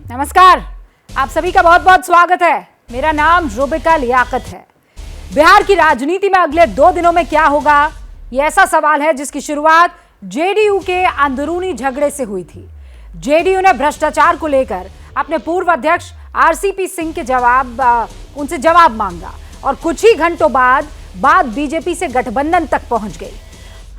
नमस्कार, आप सभी का बहुत बहुत स्वागत है। मेरा नाम रुबिका लियाकत है। बिहार की राजनीति में अगले 2 दिनों में क्या होगा, ये ऐसा सवाल है जिसकी शुरुआत जेडीयू के अंदरूनी झगड़े से हुई थी। जेडीयू ने भ्रष्टाचार को लेकर अपने पूर्व अध्यक्ष आरसीपी सिंह के उनसे जवाब मांगा और कुछ ही घंटों बाद बात बीजेपी से गठबंधन तक पहुंच गई।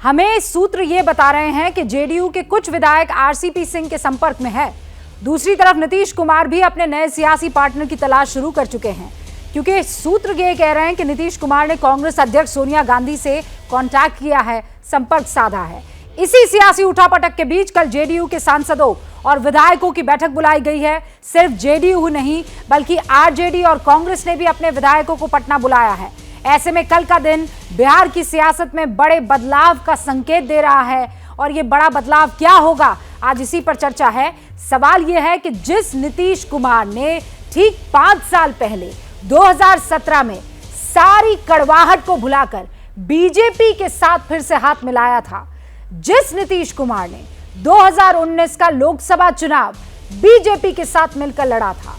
हमें सूत्र ये बता रहे हैं कि जेडीयू के कुछ विधायक आरसीपी सिंह के संपर्क में है। दूसरी तरफ नीतीश कुमार भी अपने नए सियासी पार्टनर की तलाश शुरू कर चुके हैं, क्योंकि सूत्र ये कह रहे हैं कि नीतीश कुमार ने कांग्रेस अध्यक्ष सोनिया गांधी से कांटेक्ट किया है, संपर्क साधा है। इसी सियासी उठापटक के बीच कल जेडीयू के सांसदों और विधायकों की बैठक बुलाई गई है। सिर्फ जेडीयू नहीं बल्कि आरजेडी और कांग्रेस ने भी अपने विधायकों को पटना बुलाया है। ऐसे में कल का दिन बिहार की सियासत में बड़े बदलाव का संकेत दे रहा है और ये बड़ा बदलाव क्या होगा, आज इसी पर चर्चा है। सवाल यह है कि जिस नीतीश कुमार ने ठीक 5 साल पहले 2017 में सारी कड़वाहट को भुलाकर बीजेपी के साथ फिर से हाथ मिलाया था, जिस नीतीश कुमार ने 2019 का लोकसभा चुनाव बीजेपी के साथ मिलकर लड़ा था,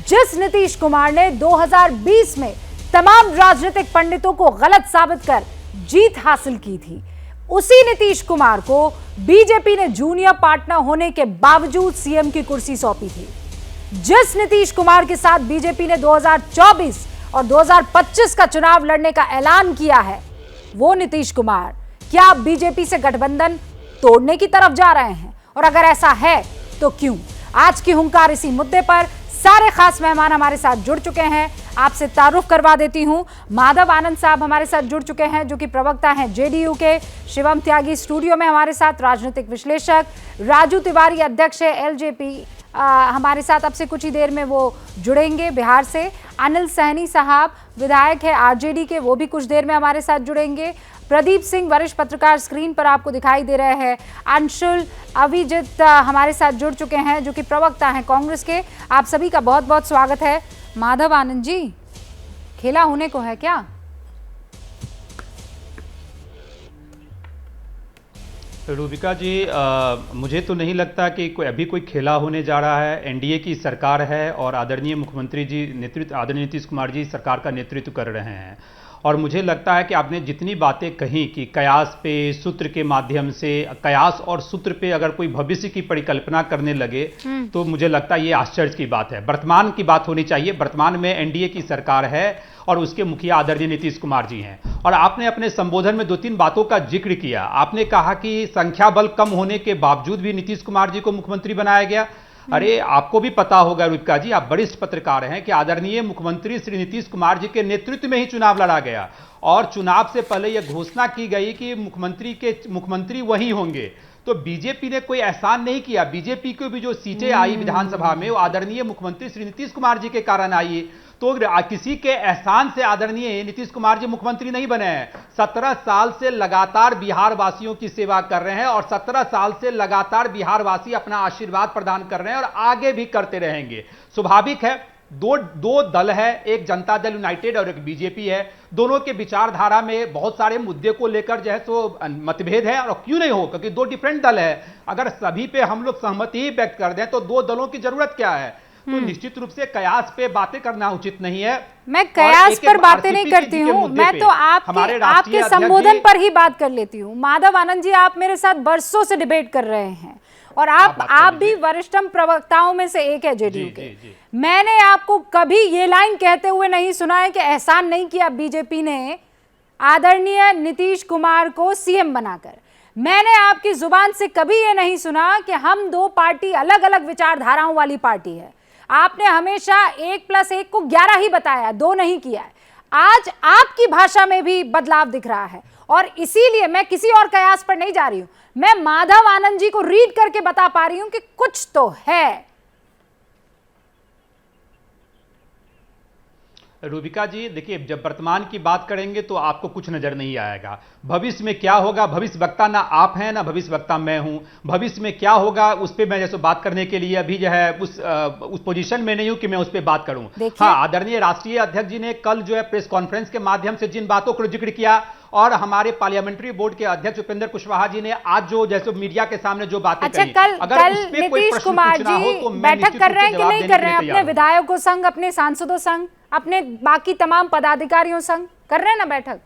जिस नीतीश कुमार ने 2020 में तमाम राजनीतिक पंडितों को गलत साबित कर जीत हासिल की थी, उसी नीतीश कुमार को बीजेपी ने जूनियर पार्टनर होने के बावजूद सीएम की कुर्सी सौंपी थी। जिस नीतीश कुमार के साथ बीजेपी ने 2024 और 2025 का चुनाव लड़ने का ऐलान किया है, वो नीतीश कुमार क्या बीजेपी से गठबंधन तोड़ने की तरफ जा रहे हैं, और अगर ऐसा है तो क्यों? आज की हुंकार इसी मुद्दे पर। सारे खास मेहमान हमारे साथ जुड़ चुके हैं। आपसे तारुफ करवा देती हूं, माधव आनंद साहब हमारे साथ जुड़ चुके हैं, जो कि प्रवक्ता हैं जेडीयू के। शिवम त्यागी स्टूडियो में हमारे साथ, राजनीतिक विश्लेषक। राजू तिवारी अध्यक्ष है एलजेपी, हमारे साथ अब से कुछ ही देर में वो जुड़ेंगे बिहार से। अनिल सहनी साहब विधायक है आरजेडी के, वो भी कुछ देर में हमारे साथ जुड़ेंगे। प्रदीप सिंह वरिष्ठ पत्रकार स्क्रीन पर आपको दिखाई दे रहे हैं। अंशुल अभिजीत हमारे साथ जुड़ चुके हैं, जो कि प्रवक्ता हैं कांग्रेस के। आप सभी का बहुत बहुत स्वागत है। माधव आनंद जी, खेला होने को है क्या? रूबिका जी, मुझे तो नहीं लगता कि अभी कोई खेला होने जा रहा है। एनडीए की सरकार है और आदरणीय मुख्यमंत्री जी आदरणीय नीतीश कुमार जी सरकार का नेतृत्व कर रहे हैं। और मुझे लगता है कि आपने जितनी बातें कही कि कयास पे, सूत्र के माध्यम से, कयास और सूत्र पे अगर कोई भविष्य की परिकल्पना करने लगे तो मुझे लगता है ये आश्चर्य की बात है। वर्तमान की बात होनी चाहिए। वर्तमान में एनडीए की सरकार है और उसके मुखिया आदरणीय नीतीश कुमार जी हैं। और आपने अपने संबोधन में 2-3 बातों का जिक्र किया। आपने कहा कि संख्या बल कम होने के बावजूद भी नीतीश कुमार जी को मुख्यमंत्री बनाया गया। अरे, आपको भी पता होगा रूबिका जी, आप वरिष्ठ पत्रकार हैं, कि आदरणीय मुख्यमंत्री श्री नीतीश कुमार जी के नेतृत्व में ही चुनाव लड़ा गया और चुनाव से पहले यह घोषणा की गई कि मुख्यमंत्री वही होंगे। तो बीजेपी ने कोई एहसान नहीं किया। बीजेपी को भी जो सीटें आई विधानसभा में, वो आदरणीय मुख्यमंत्री श्री नीतीश कुमार जी के कारण आई। तो किसी के एहसान से आदरणीय नीतीश कुमार जी मुख्यमंत्री नहीं बने हैं। 17 साल से लगातार बिहार वासियों की सेवा कर रहे हैं और 17 साल से लगातार बिहार वासी अपना आशीर्वाद प्रदान कर रहे हैं और आगे भी करते रहेंगे। स्वाभाविक है, दो दल है, एक जनता दल यूनाइटेड और एक बीजेपी है। दोनों के विचारधारा में बहुत सारे मुद्दे को लेकर जो है सो मतभेद है, और क्यों नहीं हो, क्योंकि 2 डिफरेंट दल है। अगर सभी पे हम लोग सहमति ही व्यक्त कर दें तो 2 दलों की जरूरत क्या है? तो निश्चित रूप से कयास पे बातें करना उचित नहीं है। मैं कयास पर बातें नहीं करती हूँ, मैं तो आपके संबोधन पर ही बात कर लेती हूँ। माधव आनंद जी, आप मेरे साथ बरसों से डिबेट कर रहे हैं और आप भी वरिष्ठतम प्रवक्ताओं में से एक है जेडीयू के। मैंने आपको कभी ये लाइन कहते हुए नहीं सुना है कि एहसान नहीं किया बीजेपी ने आदरणीय नीतीश कुमार को सीएम बनाकर। मैंने आपकी जुबान से कभी ये नहीं सुना कि हम 2 पार्टी अलग अलग विचारधाराओं वाली पार्टी है। आपने हमेशा 1+1 को 11 ही बताया, 2 नहीं किया है। आज आपकी भाषा में भी बदलाव दिख रहा है और इसीलिए मैं किसी और कयास पर नहीं जा रही हूं। मैं माधव आनंद जी को रीड करके बता पा रही हूं कि कुछ तो है। रूबिका जी, देखिए, जब वर्तमान की बात करेंगे तो आपको कुछ नजर नहीं आएगा। भविष्य में क्या होगा, भविष्य वक्ता ना आप हैं ना भविष्य वक्ता मैं हूं। भविष्य में क्या होगा उस पर मैं जैसे बात करने के लिए अभी जो है उस पोजीशन में नहीं हूं कि मैं उस पर बात करूं। हाँ, आदरणीय राष्ट्रीय अध्यक्ष जी ने कल जो है प्रेस कॉन्फ्रेंस के माध्यम से जिन बातों को जिक्र किया, और हमारे पार्लियामेंट्री बोर्ड के अध्यक्ष उपेंद्र कुशवाहा जी ने आज जो जैसे मीडिया के सामने जो बातें कही, कल नीतीश कुमार जी बैठक कर रहे हैं कि नहीं कर रहे हैं अपने विधायकों संग, अपने सांसदों संग, अपने बाकी तमाम पदाधिकारियों संग कर रहे हैं ना बैठक?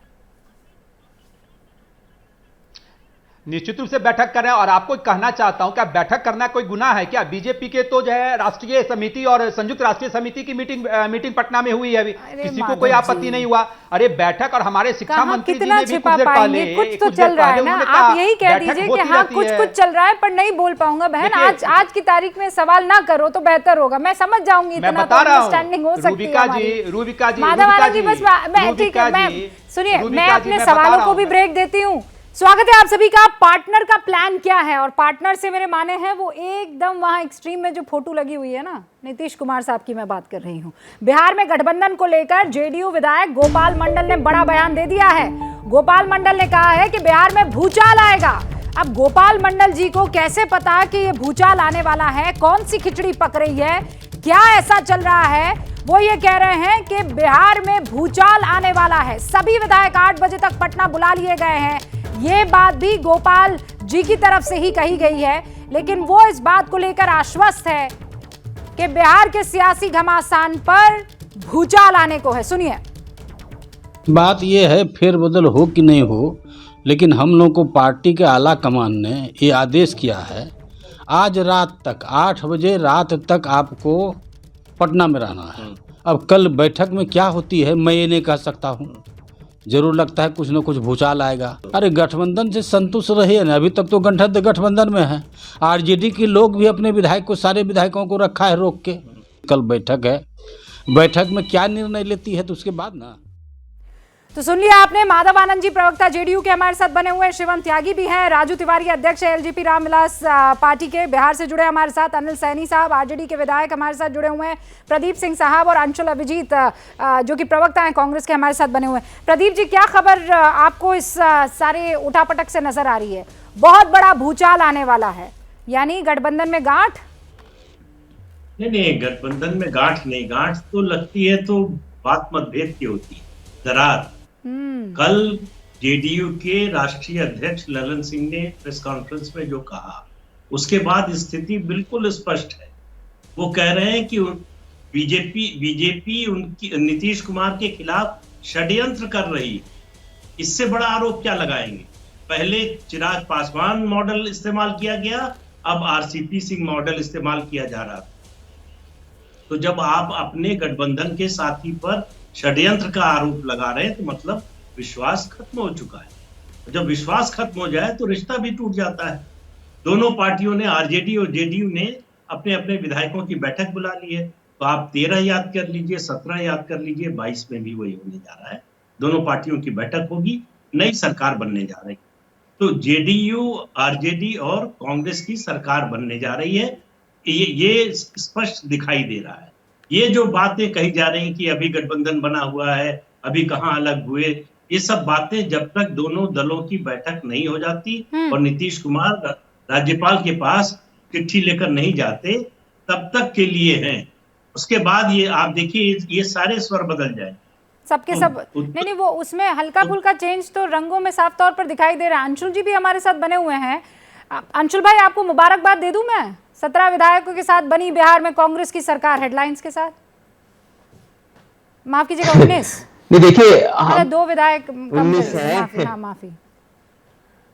निश्चित रूप से बैठक कर रहे हैं। और आपको कहना चाहता हूं, क्या बैठक करना कोई गुनाह है क्या? बीजेपी के तो जो है राष्ट्रीय समिति और संयुक्त राष्ट्रीय समिति की मीटिंग पटना में हुई है, अभी किसी को कोई आपत्ति नहीं हुआ। अरे बैठक, और हमारे शिक्षा मंत्री जी ने भी कुछ देर पहले, कुछ तो चल रहा है ना, आप यही कह दीजिए कि हाँ कुछ चल रहा है पर नहीं बोल पाऊंगा। बहन, आज की तारीख में सवाल ना करो तो बेहतर होगा, मैं समझ जाऊंगी, इतना तो अंडरस्टैंडिंग हो सकती है। रूबिका जी, माधव आनंद जी, बस ठीक है, मैं सुनिए, मैं अपने सवालों को भी ब्रेक देती हूँ। स्वागत है आप सभी का। पार्टनर का प्लान क्या है? और पार्टनर से मेरे माने हैं वो एकदम वहां एक्सट्रीम में जो फोटो लगी हुई है ना, नीतीश कुमार साहब की मैं बात कर रही हूं। बिहार में गठबंधन को लेकर जेडीयू विधायक गोपाल मंडल ने बड़ा बयान दे दिया है। गोपाल मंडल ने कहा है कि बिहार में भूचाल आएगा। अब गोपाल मंडल जी को कैसे पता कि ये भूचाल आने वाला है? कौन सी खिचड़ी पक रही है? क्या ऐसा चल रहा है? वो ये कह रहे हैं कि बिहार में भूचाल आने वाला है। सभी विधायक 8 बजे तक पटना बुला लिए गए हैं। ये बात भी गोपाल जी की तरफ से ही कही गई है, लेकिन वो इस बात को लेकर आश्वस्त है कि बिहार के सियासी घमासान पर भूचाल आने को है। सुनिए, बात ये है फेरबदल हो कि नहीं हो, लेकिन हम लोग को पार्टी के आला कमान ने ये आदेश किया है, आज रात तक 8 बजे रात तक आपको पटना में रहना है। अब कल बैठक में क्या होती है मैं ये नहीं कह सकता हूँ, जरूर लगता है कुछ न कुछ भूचाल आएगा। अरे गठबंधन से संतुष्ट रहिए ना, अभी तक तो गठबंधन में है। आरजेडी के लोग भी अपने विधायक को, सारे विधायकों को रखा है रोक के। कल बैठक है, बैठक में क्या निर्णय लेती है तो उसके बाद ना। तो सुन लिया आपने। माधव आनंद जी प्रवक्ता जेडीयू के हमारे साथ बने हुए हैं, शिवम त्यागी भी हैं, राजू तिवारी अध्यक्ष एलजेपी रामविलास पार्टी के बिहार से जुड़े हमारे साथ, अनिल सैनी साहब आरजेडी के विधायक हमारे साथ जुड़े हुए हैं, प्रदीप सिंह साहब और अंशुल अभिजीत जो कि प्रवक्ता हैं कांग्रेस के, हमारे साथ बने हुए हैं। प्रदीप जी, क्या खबर आपको इस सारे उठापटक से नजर आ रही है? बहुत बड़ा भूचाल आने वाला है, यानी गठबंधन में गांठ? नहीं, गठबंधन में गांठ नहीं, गांठ तो लगती है तो बात मतभेद की होती है, दरार। कल जेडीयू के राष्ट्रीय अध्यक्ष ललन सिंह ने प्रेस कॉन्फ्रेंस में जो कहा, उसके बाद स्थिति बिल्कुल स्पष्ट है। वो कह रहे हैं कि बीजेपी उनकी नीतीश कुमार के खिलाफ षड्यंत्र कर रही है। इससे बड़ा आरोप क्या लगाएंगे? पहले चिराग पासवान मॉडल इस्तेमाल किया गया, अब आरसीपी सिंह मॉडल इस्तेमाल किया जा रहा। तो जब आप अपने गठबंधन के साथी पर षड्यंत्र का आरोप लगा रहे हैं तो मतलब विश्वास खत्म हो चुका है। जब विश्वास खत्म हो जाए तो रिश्ता भी टूट जाता है। दोनों पार्टियों ने, आरजेडी और जेडीयू ने अपने अपने विधायकों की बैठक बुला ली है। तो आप 13 याद कर लीजिए, 17 याद कर लीजिए, 22 में भी वही होने जा रहा है। दोनों पार्टियों की बैठक होगी, नई सरकार बनने जा रही है। तो जेडीयू, आरजेडी और कांग्रेस की सरकार बनने जा रही है, ये स्पष्ट दिखाई दे रहा है। ये जो बातें कही जा रही कि अभी गठबंधन बना हुआ है, अभी कहां अलग हुए, ये सब बातें जब तक दोनों दलों की बैठक नहीं हो जाती और नीतीश कुमार राज्यपाल के पास चिट्ठी लेकर नहीं जाते, तब तक के लिए हैं। उसके बाद ये आप देखिए, ये सारे स्वर बदल जाए सबके सब। नहीं, वो उसमें हल्का फुल्का चेंज तो रंगों में साफ तौर पर दिखाई दे रहा है। अंशुल जी भी हमारे साथ बने हुए हैं। अंशुल भाई, आपको मुबारकबाद दे दूं मैं, 17 विधायकों के साथ बनी बिहार में कांग्रेस की सरकार, हेडलाइंस के साथ। माफ कीजिएगा, 19 नहीं, देखिए 2 विधायक 19 है। माफी।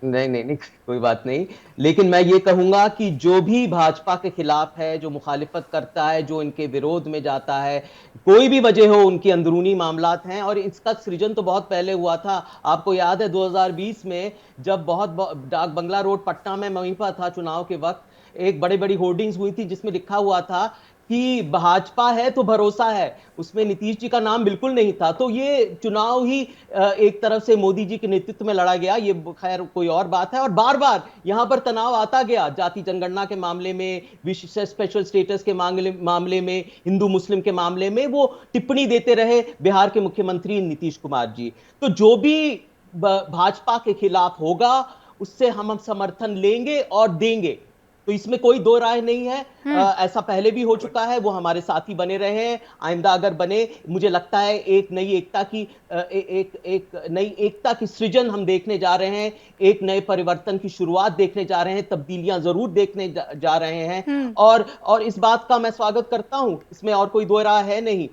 नहीं, कोई बात नहीं। लेकिन मैं ये कहूंगा कि जो भी भाजपा के खिलाफ है, जो मुखालिफत करता है, जो इनके विरोध में जाता है, कोई भी वजह हो, उनकी अंदरूनी मामलात हैं। और इसका सृजन तो बहुत पहले हुआ था। आपको याद है 2020 में जब बहुत डाक बंगला रोड पटना में, वहीं पर था चुनाव के वक्त, एक बड़ी होर्डिंग्स हुई थी जिसमें लिखा हुआ था कि भाजपा है तो भरोसा है, उसमें नीतीश जी का नाम बिल्कुल नहीं था। तो ये चुनाव ही एक तरफ से मोदी जी के नेतृत्व में लड़ा गया, ये खैर कोई और बात है। और बार बार यहां पर तनाव आता गया, जाति जनगणना के मामले में, विशेष स्पेशल स्टेटस के मामले में, हिंदू मुस्लिम के मामले में वो टिप्पणी देते रहे बिहार के मुख्यमंत्री नीतीश कुमार जी। तो जो भी भाजपा के खिलाफ होगा उससे हम समर्थन लेंगे और देंगे, तो इसमें कोई दो राय नहीं है। ऐसा पहले भी हो चुका है, वो हमारे साथी बने रहे हैं, आइंदा अगर बने, मुझे लगता है एक नई एकता की एक नई एकता की सृजन हम देखने जा रहे हैं, एक नए परिवर्तन की शुरुआत देखने जा रहे हैं, तब्दीलियां जरूर देखने जा रहे हैं। और इस बात का मैं स्वागत करता हूं, इसमें और कोई दो राय है नहीं।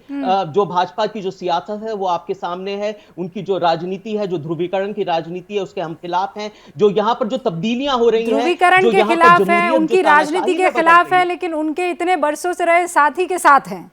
जो भाजपा की जो सियासत है वो आपके सामने है, उनकी जो राजनीति है, जो ध्रुवीकरण की राजनीति है, उसके हम खिलाफ हैं। जो यहाँ पर जो तब्दीलियां हो रही हैं, ध्रुवीकरण के खिलाफ है, उनकी राजनीति के खिलाफ है, लेकिन उनके इतने बरसों से रहे साथी के साथ हैं।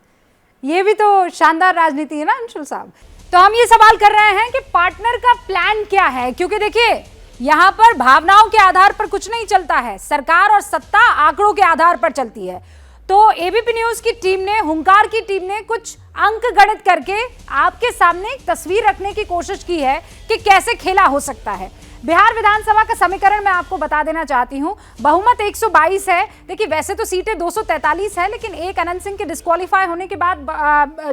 ये भी तो शानदार राजनीति है ना अंशुल साहब। तो हम ये सवाल कर रहे हैं कि पार्टनर का प्लान क्या है, क्योंकि देखिए यहां पर भावनाओं के आधार पर कुछ नहीं चलता है, सरकार और सत्ता आंकड़ों के आधार पर चलती है। तो एबीपी न्यूज की टीम ने, हुंकार की टीम ने कुछ अंक गणित करके आपके सामने एक तस्वीर रखने की कोशिश की है कि कैसे खेला हो सकता है। बिहार विधानसभा का समीकरण मैं आपको बता देना चाहती हूं। बहुमत 122 है। देखिए वैसे तो सीटें 243 है, लेकिन एक अनंत सिंह के डिस्क्वालीफाई होने के बाद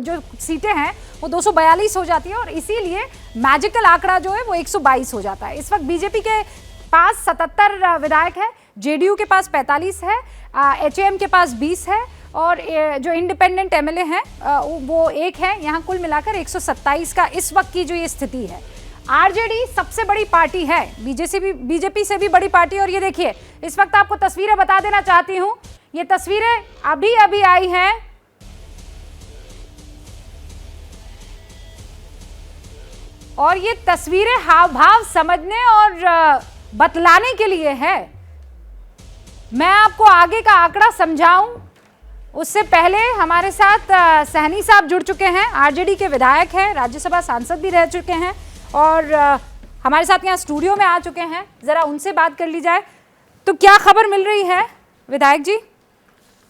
जो सीटें हैं वो 242 हो जाती है, और इसीलिए मैजिकल आंकड़ा जो है वो 122 हो जाता है। इस वक्त बीजेपी के पास 77 विधायक है, जेडीयू के पास 45 है, एचएएम के पास 20 है, और जो इंडिपेंडेंट एमएलए हैं वो एक है। यहाँ कुल मिलाकर 127 का इस वक्त की जो ये स्थिति है। आरजेडी सबसे बड़ी पार्टी है, बीजेपी से भी बड़ी पार्टी। और ये देखिए इस वक्त आपको तस्वीरें बता देना चाहती हूं, ये तस्वीरें अभी अभी आई हैं, और ये तस्वीरें हाव भाव समझने और बतलाने के लिए है। मैं आपको आगे का आंकड़ा समझाऊं उससे पहले हमारे साथ सहनी साहब जुड़ चुके हैं, आरजेडी के विधायक हैं, राज्यसभा सांसद भी रह चुके हैं, और हमारे साथ यहाँ स्टूडियो में आ चुके हैं। जरा उनसे बात कर ली जाए। तो क्या खबर मिल रही है विधायक जी,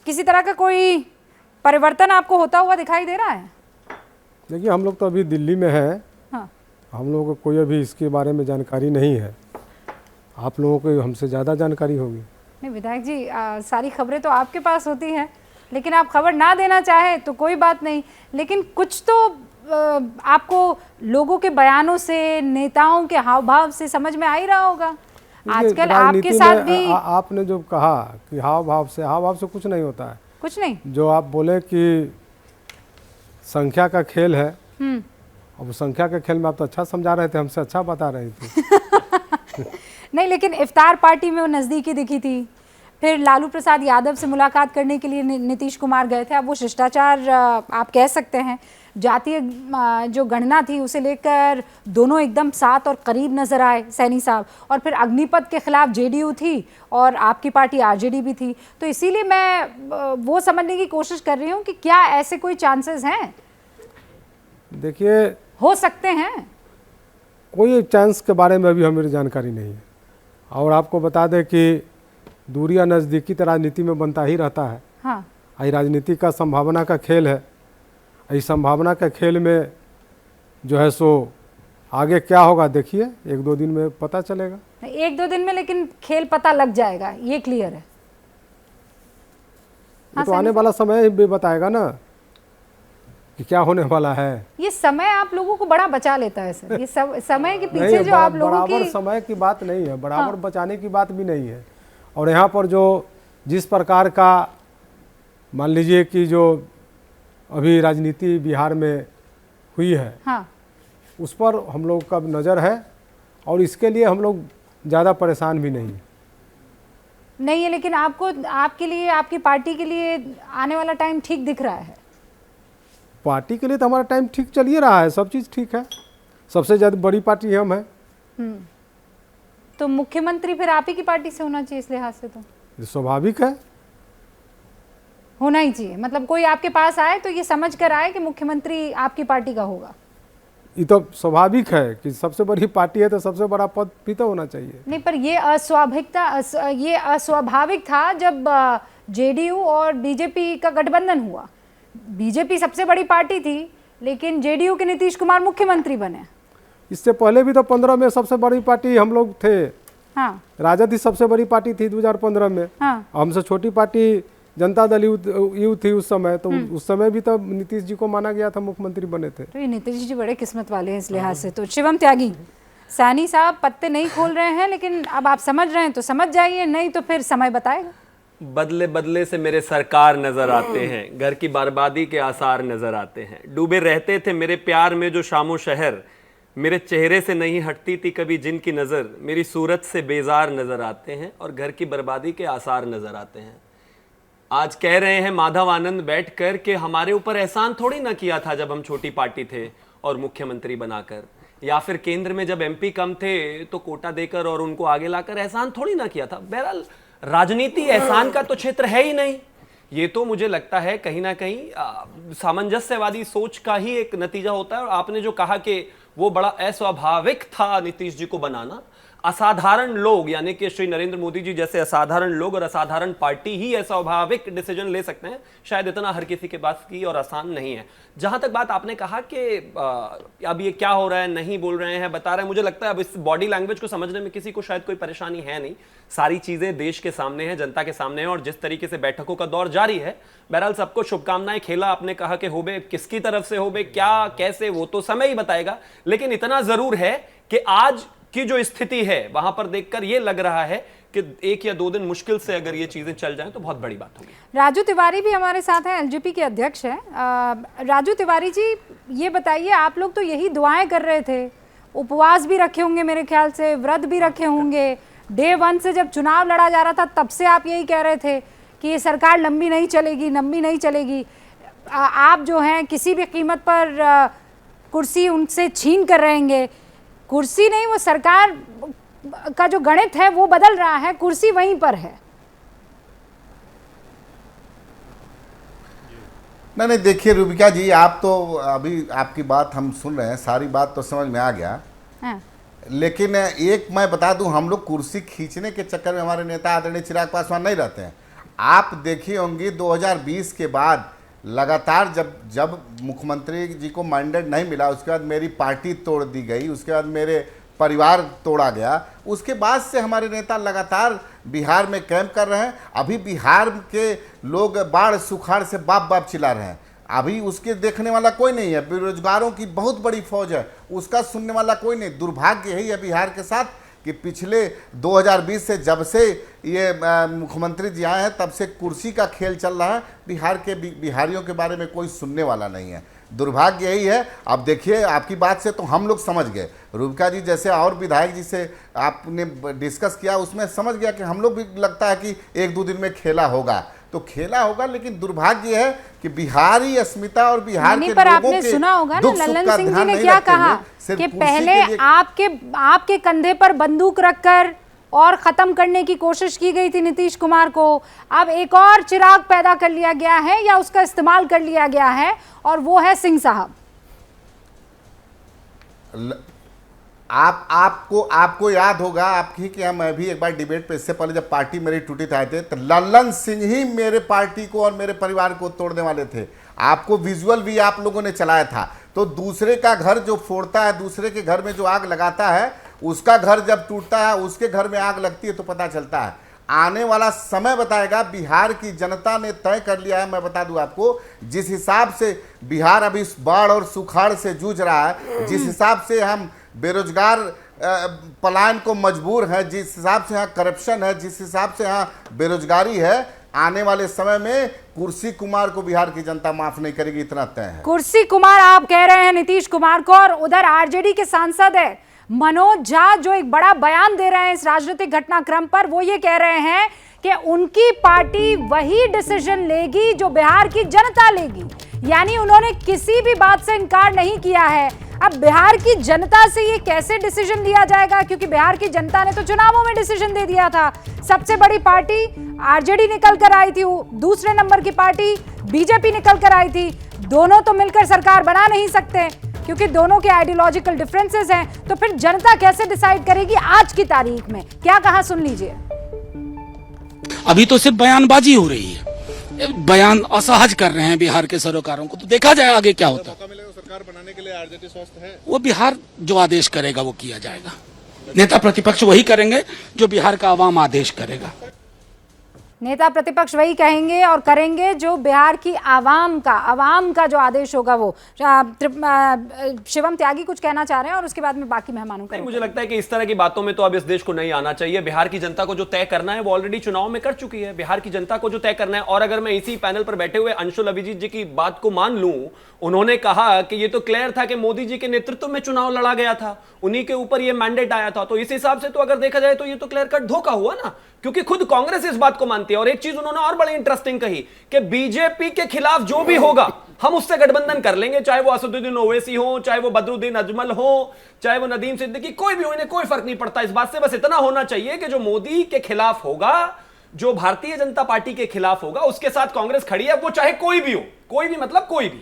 किसी तरह का कोई परिवर्तन आपको होता हुआ दिखाई दे रहा है? देखिए हम लोग तो अभी दिल्ली में हैं। हाँ। हम लोगों को कोई अभी इसके बारे में जानकारी नहीं है। आप लोगों को हमसे ज़्यादा जानकारी होगी। नहीं विधायक जी, सारी खबरें तो आपके पास होती हैं, लेकिन आप खबर ना देना चाहें तो कोई बात नहीं, लेकिन कुछ तो आपको लोगों के बयानों से, नेताओं के हाव भाव से समझ में आ ही रहा होगा। आजकल आपके साथ भी आपने जो कहा कि हाव भाव से कुछ नहीं होता है। कुछ नहीं, जो आप बोले कि संख्या का खेल है, अब संख्या के खेल में आप तो अच्छा समझा रहे थे, हमसे अच्छा बता रही थी। नहीं, लेकिन इफ्तार पार्टी में वो नज़दीकी दिखी थी, फिर लालू प्रसाद यादव से मुलाकात करने के लिए नीतीश कुमार गए थे। अब वो शिष्टाचार आप कह सकते हैं, जातीय जो गणना थी उसे लेकर दोनों एकदम साथ और करीब नजर आए सैनी साहब, और फिर अग्निपथ के खिलाफ जेडीयू थी और आपकी पार्टी आरजेडी भी थी। तो इसीलिए मैं वो समझने की कोशिश कर रही हूँ कि क्या ऐसे कोई चांसेस हैं, देखिए हो सकते हैं? कोई चांस के बारे में अभी हमें जानकारी नहीं है। और आपको बता दें कि दूरिया नज़दीकी तो राजनीति में बनता ही रहता है। हाँ। ये राजनीति का संभावना का खेल है। इस संभावना के खेल में जो है सो आगे क्या होगा देखिए, 1-2 दिन में पता चलेगा। 1-2 दिन में लेकिन खेल पता लग जाएगा, ये क्लियर है। हाँ, तो आने वाला समय भी बताएगा ना कि क्या होने वाला है। ये समय आप लोगों को बड़ा बचा लेता है सर, ये समय के पीछे जो आप लोगों की बराबर समय की बात नहीं है, बराबर बचाने की बात भी नहीं है। और यहाँ पर जो जिस प्रकार का मान लीजिए कि जो अभी राजनीति बिहार में हुई है, हाँ, उस पर हम लोग का नज़र है, और इसके लिए हम लोग ज़्यादा परेशान भी नहीं है। लेकिन आपको, आपके लिए, आपकी पार्टी के लिए आने वाला टाइम ठीक दिख रहा है? पार्टी के लिए तो हमारा टाइम ठीक चल ही रहा है, सब चीज़ ठीक है। सबसे ज़्यादा बड़ी पार्टी हम है। तो मुख्यमंत्री फिर आप ही की पार्टी से होना चाहिए, इस लिहाज से तो स्वाभाविक है, होना ही चाहिए। मतलब कोई आपके पास आए तो ये समझ कर आए कि मुख्यमंत्री आपकी पार्टी का होगा। ये तो स्वाभाविक है कि सबसे बड़ी पार्टी है तो सबसे बड़ा पद भी तो होना चाहिए। नहीं, पर ये अस्वाभाविक था जब जेडीयू और बीजेपी का गठबंधन हुआ। बीजेपी सबसे बड़ी पार्टी थी, लेकिन जेडीयू के नीतीश कुमार मुख्यमंत्री बने। इससे पहले भी तो 15 में सबसे बड़ी पार्टी हम लोग थे। हाँ, राजद ही सबसे बड़ी पार्टी थी 2015 में। हाँ, हमसे छोटी पार्टी जनता दल यू थी उस समय, तो उस समय भी तो नीतीश जी को माना गया था मुख्यमंत्री बने थे। तो ये नीतीश जी बड़े किस्मत वाले हैं इस लिहाज से। तो शिवम त्यागी, सैनी साहब पत्ते नहीं खोल रहे हैं, लेकिन अब आप समझ रहे हैं तो समझ जाइए, नहीं तो फिर समय बताएगा। बदले बदले से मेरे सरकार नजर आते हैं, घर की बर्बादी के आसार नजर आते हैं। डूबे रहते थे मेरे प्यार में जो शामो शहर, मेरे चेहरे से नहीं हटती थी कभी जिनकी नज़र, मेरी सूरत से बेजार नजर आते हैं और घर की बर्बादी के आसार नजर आते हैं। आज कह रहे हैं माधव आनंद बैठकर कि हमारे ऊपर एहसान थोड़ी ना किया था जब हम छोटी पार्टी थे और मुख्यमंत्री बनाकर, या फिर केंद्र में जब एमपी कम थे तो कोटा देकर और उनको आगे लाकर एहसान थोड़ी ना किया था। बहरहाल राजनीति एहसान का तो क्षेत्र है ही नहीं। ये तो मुझे लगता है कहीं ना कहीं सामंजस्यवादी सोच का ही एक नतीजा होता है। और आपने जो कहा कि वो बड़ा अस्वाभाविक था नीतीश जी को बनाना, असाधारण लोग यानी कि श्री नरेंद्र मोदी जी जैसे असाधारण लोग और असाधारण पार्टी ही अस्वाभाविक डिसीजन ले सकते हैं, शायद इतना हर किसी के पास की और आसान नहीं है। जहां तक बात आपने कहा कि अब ये क्या हो रहा है, नहीं बोल रहे हैं, बता रहे हैं, मुझे लगता है अब इस बॉडी लैंग्वेज को समझने में किसी को शायद कोई परेशानी है नहीं। सारी चीजें देश के सामने हैं, जनता के सामने है, और जिस तरीके से बैठकों का दौर जारी है, बहरहाल सबको शुभकामनाएं। खेला आपने कहा कि होबे किसकी तरफ से होबे, क्या कैसे, वो तो समय ही बताएगा। लेकिन इतना जरूर है कि आज की जो स्थिति है वहां पर देखकर ये लग रहा है कि 1 या 2 दिन मुश्किल से अगर ये चीजें चल जाएं तो बहुत बड़ी बात होगी। राजू तिवारी भी हमारे साथ हैं, एलजेपी के अध्यक्ष हैं। राजू तिवारी जी, ये बताइए, आप लोग तो यही दुआएं कर रहे थे, उपवास भी रखे होंगे मेरे ख्याल से, व्रत भी रखे होंगे। डे 1 से जब चुनाव लड़ा जा रहा था तब से आप यही कह रहे थे कि ये सरकार लंबी नहीं चलेगी, लंबी नहीं चलेगी। आप जो हैं किसी भी कीमत पर कुर्सी उनसे छीन कर रहेंगे। कुर्सी नहीं, वो सरकार का जो गणित है वो बदल रहा है, कुर्सी वहीं पर है। नहीं, देखिए रूबिका जी, आप तो अभी आपकी बात हम सुन रहे हैं, सारी बात तो समझ में आ गया। हाँ। लेकिन एक मैं बता दूं, हम लोग कुर्सी खींचने के चक्कर में हमारे नेता आदरणीय चिराग पासवान नहीं रहते हैं। आप देखिए होंगे 2020 के बाद लगातार जब मुख्यमंत्री जी को मैंडेट नहीं मिला, उसके बाद मेरी पार्टी तोड़ दी गई, उसके बाद मेरे परिवार तोड़ा गया, उसके बाद से हमारे नेता लगातार बिहार में कैंप कर रहे हैं। अभी बिहार के लोग बाढ़ सुखाड़ से बाप बाप चिल्ला रहे हैं। अभी उसके देखने वाला कोई नहीं है। बेरोजगारों की बहुत बड़ी फौज है, उसका सुनने वाला कोई नहीं। दुर्भाग्य यही है बिहार के साथ कि पिछले 2020 से जब से ये मुख्यमंत्री जी आए हैं तब से कुर्सी का खेल चल रहा है। बिहार के बिहारियों के बारे में कोई सुनने वाला नहीं है। दुर्भाग्य यही है। अब देखिए, आपकी बात से तो हम लोग समझ गए, रूबिका जी जैसे और विधायक जी से आपने डिस्कस किया, उसमें समझ गया कि हम लोग भी लगता है कि 1-2 दिन में खेला होगा, तो खेला होगा। लेकिन दुर्भाग्य है कि बिहारी अस्मिता और बिहार के पर लोगों आपने के सुना होगा ना, दुख सुख लल्लन का सिंह जी ध्यान ने नहीं क्या रखेंगे, कहा सिर्फ कि कुर्सी पहले के लिए। आपके कंधे पर बंदूक रखकर और खत्म करने की कोशिश की गई थी नीतीश कुमार को। अब एक और चिराग पैदा कर लिया गया है या उसका इस्तेमाल कर लिया गया है, और वो है सिंह साहब। आपको याद होगा, आपकी कि मैं भी एक बार डिबेट पे इससे पहले जब पार्टी मेरी टूटी आए थे तो लल्लन सिंह ही मेरे पार्टी को और मेरे परिवार को तोड़ने वाले थे। आपको विजुअल भी आप लोगों ने चलाया था। तो दूसरे का घर जो फोड़ता है, दूसरे के घर में जो आग लगाता है, उसका घर जब टूटता है, उसके घर में आग लगती है तो पता चलता है। आने वाला समय बताएगा। बिहार की जनता ने तय कर लिया है। मैं बता दूं आपको, जिस हिसाब से बिहार अभी बाढ़ और सुखाड़ से जूझ रहा है, जिस हिसाब से हम बेरोजगार पलायन को मजबूर हैं, जिस हिसाब से यहाँ करप्शन है, जिस हिसाब से यहाँ बेरोजगारी है, आने वाले समय में कुर्सी कुमार को बिहार की जनता माफ नहीं करेगी, इतना तय है। कुर्सी कुमार आप कह रहे हैं नीतीश कुमार को, और उधर आरजेडी के सांसद है मनोज झा जो एक बड़ा बयान दे रहे हैं इस राजनीतिक घटनाक्रम पर। वो ये कह रहे हैं कि उनकी पार्टी वही डिसीजन लेगी जो बिहार की जनता लेगी। यानी उन्होंने किसी भी बात से इनकार नहीं किया है। अब बिहार की जनता से ये कैसे डिसीजन लिया जाएगा, क्योंकि बिहार की जनता ने तो चुनावों में डिसीजन दे दिया था। सबसे बड़ी पार्टी आरजेडी निकल कर आई थी, दूसरे नंबर की पार्टी बीजेपी निकल कर आई थी। दोनों तो मिलकर सरकार बना नहीं सकते क्योंकि दोनों के आइडियोलॉजिकल डिफरेंसेस हैं। तो फिर जनता कैसे डिसाइड करेगी आज की तारीख में? क्या कहा, सुन लीजिए। अभी तो सिर्फ बयानबाजी हो रही है, बयान असहज कर रहे हैं बिहार के सरोकारों को। तो देखा जाए आगे क्या होता है। सरकार बनाने के लिए आरजेडी स्वस्थ है? वो बिहार जो आदेश करेगा वो किया जाएगा। नेता प्रतिपक्ष वही करेंगे जो बिहार का आवाम आदेश करेगा। नेता प्रतिपक्ष वही कहेंगे और करेंगे जो बिहार की आवाम का जो आदेश होगा वो। शिवम त्यागी कुछ कहना चाह रहे हैं और उसके बाद में बाकी मेहमानों का। मुझे लगता है कि इस तरह की बातों में तो अब इस देश को नहीं आना चाहिए। बिहार की जनता को जो तय करना है वो ऑलरेडी चुनाव में कर चुकी है। बिहार की जनता को जो तय करना है, और अगर मैं इसी पैनल पर बैठे हुए अंशुल अभिजीत जी की बात को मान लूं, उन्होंने कहा कि ये तो क्लियर था कि मोदी जी के नेतृत्व में चुनाव लड़ा गया था, उन्हीं के ऊपर ये मैंडेट आया था। तो इस हिसाब से तो अगर देखा जाए तो ये तो क्लियर कट धोखा हुआ ना, क्योंकि खुद कांग्रेस इस बात को मानती है। और एक चीज उन्होंने और बड़ी इंटरेस्टिंग कही कि बीजेपी के खिलाफ जो भी होगा हम उससे गठबंधन कर लेंगे, चाहे वो असदुद्दीन ओवैसी हो, चाहे वो बदरुद्दीन अजमल हो, चाहे वो नदीम सिद्दीकी, कोई भी हो, इन्हें कोई फर्क नहीं पड़ता। इस बात से बस इतना होना चाहिए कि जो मोदी के खिलाफ होगा, जो भारतीय जनता पार्टी के खिलाफ होगा, उसके साथ कांग्रेस खड़ी है, वो चाहे कोई भी हो, कोई भी मतलब कोई भी।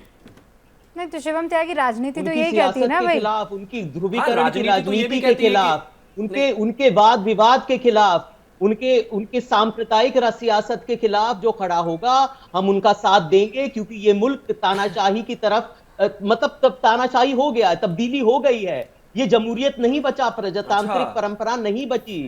नहीं तो शिवम त्यागी राजनीति तो यही कहती है ना भाई, खिलाफ, उनकी ध्रुवीकरण की राजनीति तो के खिलाफ, उनके वाद विवाद के खिलाफ, उनके सांप्रदायिक सियासत के खिलाफ जो खड़ा होगा हम उनका साथ देंगे, क्योंकि ये मुल्क तानाशाही की तरफ मतलब तब तानाशाही हो गया है, तब्दीली हो गई है। ये जमहूरियत नहीं बचा, प्रजातांत्रिक परंपरा नहीं बची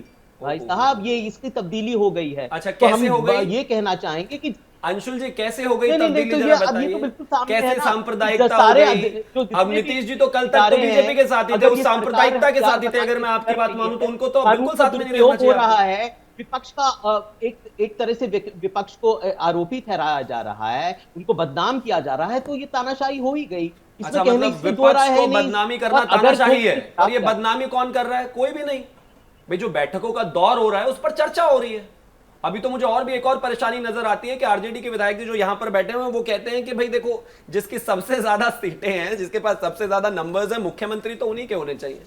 भाई साहब, ये इसकी तब्दीली हो गई है। अच्छा, तो कैसे हम हो गई? ये कहना चाहेंगे कि अंशुल जी कैसे हो गई नहीं, तब्दीली, तो जरा ये बताइए। तो बिल्कुल सामने है कैसे ना, सांप्रदायिकता सारे हो गई? जो अब नीतीश जी तो कल तक तो बीजेपी के साथ ही थे, उस सांप्रदायिकता के साथ ही थे। अगर मैं आपकी बात मानूं तो उनको तो बिल्कुल साथ में नहीं रहना चाहिए। हो रहा है विपक्ष का एक तरह से विपक्ष को आरोपी ठहराया जा रहा है, उनको बदनाम किया जा रहा है, तो ये तानाशाही हो ही गई। अच्छा, मतलब विपक्ष को बदनामी करना तानाशाही है, और ये बदनामी कौन कर रहा है? कोई भी नहीं भाई। जो बैठकों का दौर हो रहा है उस पर चर्चा हो रही है। अभी तो मुझे और भी एक और परेशानी नजर आती है कि आरजेडी के विधायक जो यहां पर बैठे हुए हैं वो कहते हैं कि भाई देखो, जिसकी सबसे ज्यादा सीटें हैं, जिसके पास सबसे ज्यादा नंबर्स हैं, मुख्यमंत्री तो उन्हीं के होने चाहिए।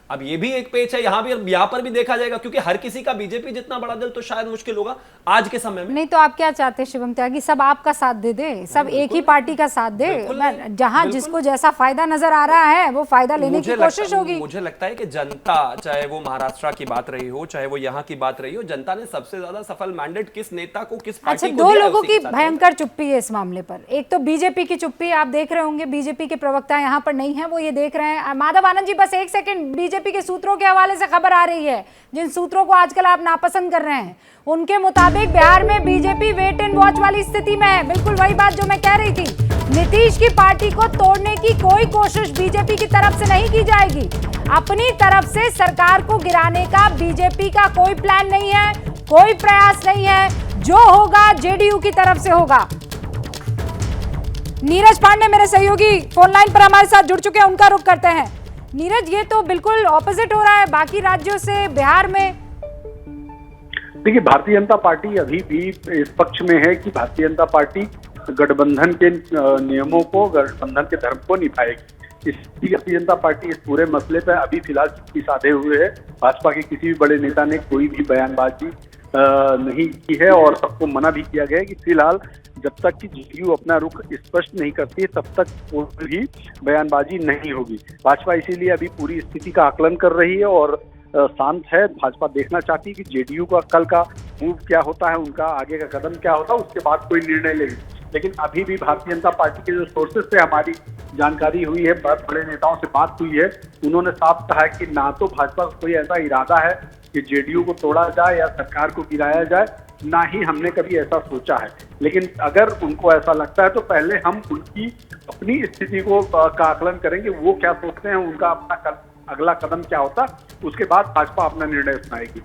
अब ये भी एक पेच है, यहां पर भी देखा जाएगा, क्योंकि हर किसी का बीजेपी जितना बड़ा दिल तो शायद मुश्किल होगा आज के समय में। नहीं तो आप क्या चाहते हैं शिवम त्यागी, सब आपका साथ दे दे, सब एक ही पार्टी का साथ दे, जहां जिसको जैसा फायदा नजर आ रहा है वो फायदा लेने की कोशिश होगी। मुझे लगता है कि जनता, चाहे वो महाराष्ट्र की बात रही हो, चाहे वो यहाँ की बात रही हो, जनता ने सबसे ज्यादा सफल मैंडेट किस नेता को, किस पार्टी को दो लोगों की भयंकर चुप्पी है इस मामले पर। एक तो बीजेपी की चुप्पी, आप देख रहे होंगे बीजेपी के प्रवक्ता यहाँ पर नहीं है, वो ये देख रहे हैं। माधव आनंद जी बस एक सेकंड, बीजेपी के सूत्रों के हवाले से खबर आ रही है, जिन सूत्रों को आजकल आप नापसंद कर रहे हैं, उनके मुताबिक बिहार में बीजेपी वेट एंड वॉच वाली स्थिति में है। बिल्कुल वही बात जो मैं कह रही थी, नीतीश की पार्टी को तोड़ने की कोई कोशिश बीजेपी की तरफ से नहीं की जाएगी। अपनी तरफ से सरकार को गिराने का बीजेपी का कोई प्लान नहीं है, कोई प्रयास नहीं है। जो होगा जेडीयू की तरफ से होगा। नीरज पांडे मेरे सहयोगी फोन लाइन पर हमारे साथ जुड़ चुके हैं, उनका रुख करते हैं। नीरज, ये तो बिल्कुल ऑपोजिट हो रहा है बाकी राज्यों से बिहार में। देखिए, भारतीय जनता पार्टी अभी भी इस पक्ष में है कि भारतीय जनता पार्टी गठबंधन के नियमों को, गठबंधन के धर्म को निभाएगी। इसलिए भारतीय जनता पार्टी इस पूरे मसले पर अभी फिलहाल चुप्पी साधे हुए है। भाजपा के किसी भी बड़े नेता ने कोई भी बयानबाजी नहीं की है, और सबको मना भी किया गया है कि फिलहाल जब तक कि जेडीयू अपना रुख स्पष्ट नहीं करती है तब तक कोई भी बयानबाजी नहीं होगी। भाजपा इसीलिए अभी पूरी स्थिति का आकलन कर रही है और शांत है। भाजपा देखना चाहती है कि जेडीयू का कल का मूव क्या होता है, उनका आगे का कदम क्या होता है, उसके बाद कोई निर्णय लेगी। लेकिन अभी भी भारतीय जनता पार्टी के जो सोर्सेज से हमारी जानकारी हुई है, बड़े नेताओं से बात हुई है, उन्होंने साफ कहा है कि ना तो भाजपा का कोई ऐसा इरादा है कि जेडीयू को तोड़ा जाए या सरकार को गिराया जाए, ना ही हमने कभी ऐसा सोचा है। लेकिन अगर उनको ऐसा लगता है तो पहले हम उनकी अपनी स्थिति को का आकलन करेंगे, वो क्या सोचते हैं, उनका अपना अगला कदम क्या होता, उसके बाद भाजपा अपना निर्णय सुनाएगी।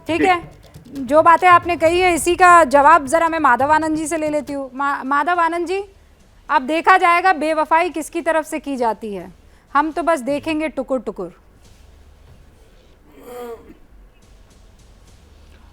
ठीक है, जो बातें आपने कही है इसी का जवाब जरा मैं माधव आनंद जी से ले लेती हूँ। माधव आनंद जी, अब देखा जाएगा बेवफाई किसकी तरफ से की जाती है, हम तो बस देखेंगे टुकुर टुकुर।